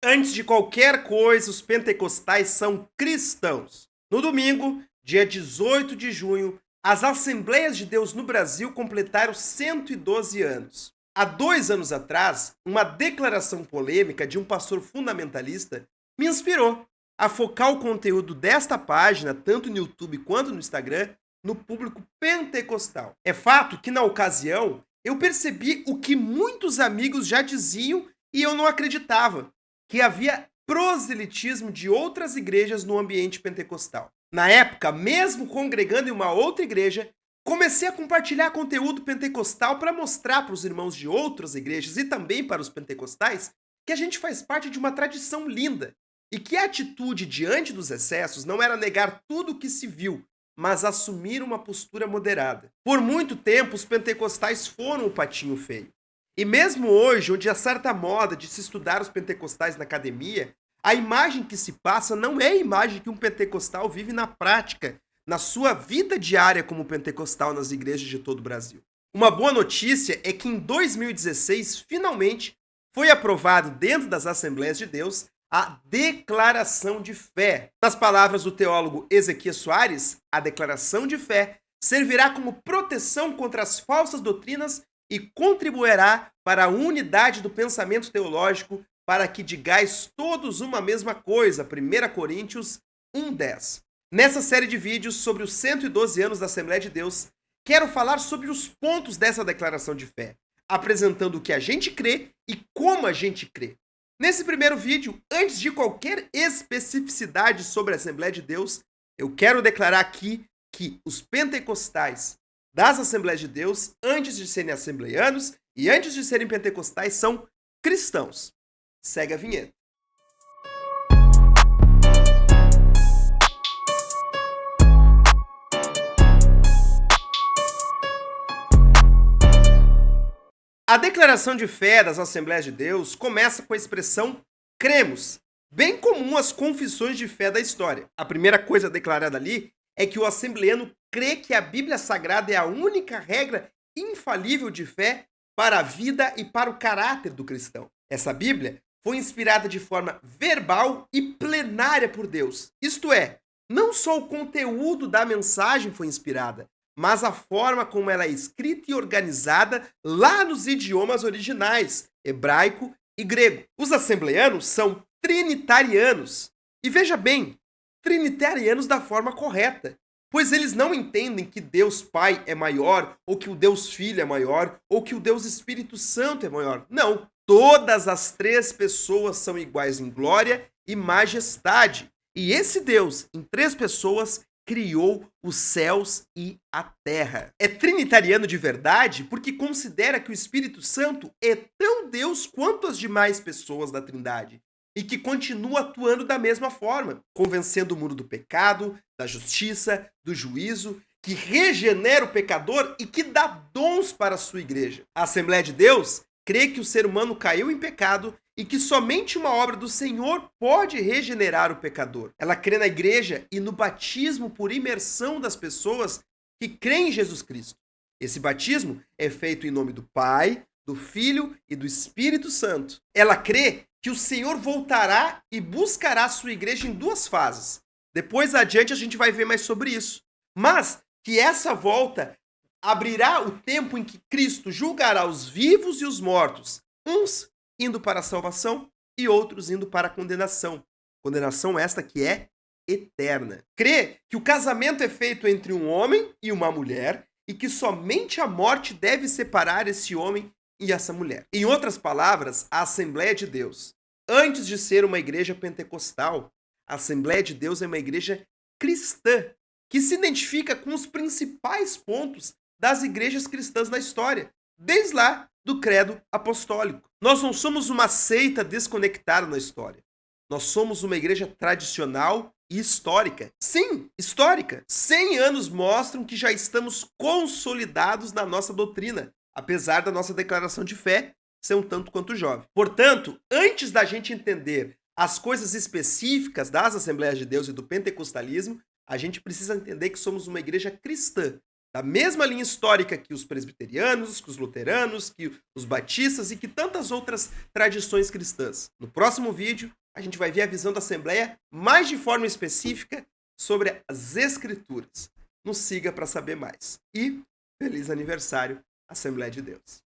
Antes de qualquer coisa, os pentecostais são cristãos. No domingo, dia 18 de junho, as Assembleias de Deus no Brasil completaram 112 anos. Há 2 anos atrás, uma declaração polêmica de um pastor fundamentalista me inspirou a focar o conteúdo desta página, tanto no YouTube quanto no Instagram, no público pentecostal. É fato que, na ocasião, eu percebi o que muitos amigos já diziam e eu não acreditava, que havia proselitismo de outras igrejas no ambiente pentecostal. Na época, mesmo congregando em uma outra igreja, comecei a compartilhar conteúdo pentecostal para mostrar para os irmãos de outras igrejas e também para os pentecostais que a gente faz parte de uma tradição linda e que a atitude diante dos excessos não era negar tudo o que se viu, mas assumir uma postura moderada. Por muito tempo, os pentecostais foram o patinho feio. E mesmo hoje, onde há certa moda de se estudar os pentecostais na academia, a imagem que se passa não é a imagem que um pentecostal vive na prática, na sua vida diária como pentecostal nas igrejas de todo o Brasil. Uma boa notícia é que em 2016, finalmente, foi aprovado dentro das Assembleias de Deus a declaração de fé. Nas palavras do teólogo Ezequias Soares, a declaração de fé servirá como proteção contra as falsas doutrinas e contribuirá para a unidade do pensamento teológico, para que digais todos uma mesma coisa. 1 Coríntios 1:10. Nessa série de vídeos sobre os 112 anos da Assembleia de Deus, quero falar sobre os pontos dessa declaração de fé, apresentando o que a gente crê e como a gente crê. Nesse primeiro vídeo, antes de qualquer especificidade sobre a Assembleia de Deus, eu quero declarar aqui que os pentecostais das Assembleias de Deus, antes de serem assembleianos e antes de serem pentecostais, são cristãos. Segue a vinheta. A declaração de fé das Assembleias de Deus começa com a expressão cremos, bem comum às confissões de fé da história. A primeira coisa declarada ali é que o assembleano crê que a Bíblia Sagrada é a única regra infalível de fé para a vida e para o caráter do cristão. Essa Bíblia foi inspirada de forma verbal e plenária por Deus. Isto é, não só o conteúdo da mensagem foi inspirada, mas a forma como ela é escrita e organizada lá nos idiomas originais, hebraico e grego. Os assembleanos são trinitarianos. E veja bem, trinitarianos da forma correta, pois eles não entendem que Deus Pai é maior, ou que o Deus Filho é maior, ou que o Deus Espírito Santo é maior. Não, todas as 3 pessoas são iguais em glória e majestade. E esse Deus, em 3 pessoas, criou os céus e a terra. É trinitariano de verdade porque considera que o Espírito Santo é tão Deus quanto as demais pessoas da Trindade e que continua atuando da mesma forma, convencendo o mundo do pecado, da justiça, do juízo, que regenera o pecador e que dá dons para a sua igreja. A Assembleia de Deus crê que o ser humano caiu em pecado e que somente uma obra do Senhor pode regenerar o pecador. Ela crê na igreja e no batismo por imersão das pessoas que creem em Jesus Cristo. Esse batismo é feito em nome do Pai, do Filho e do Espírito Santo. Ela crê que o Senhor voltará e buscará a sua igreja em 2 fases. Depois adiante a gente vai ver mais sobre isso. Mas que essa volta abrirá o tempo em que Cristo julgará os vivos e os mortos, uns indo para a salvação e outros indo para a condenação. Condenação esta que é eterna. Crê que o casamento é feito entre um homem e uma mulher e que somente a morte deve separar esse homem e essa mulher. Em outras palavras, a Assembleia de Deus, antes de ser uma igreja pentecostal, a Assembleia de Deus é uma igreja cristã, que se identifica com os principais pontos das igrejas cristãs na história, desde lá do credo apostólico. Nós não somos uma seita desconectada na história. Nós somos uma igreja tradicional e histórica. Sim, histórica. 100 anos mostram que já estamos consolidados na nossa doutrina, apesar da nossa declaração de fé ser um tanto quanto jovem. Portanto, antes da gente entender as coisas específicas das Assembleias de Deus e do pentecostalismo, a gente precisa entender que somos uma igreja cristã, da mesma linha histórica que os presbiterianos, que os luteranos, que os batistas e que tantas outras tradições cristãs. No próximo vídeo, a gente vai ver a visão da Assembleia mais de forma específica sobre as Escrituras. Nos siga para saber mais. E feliz aniversário, Assembleia de Deus.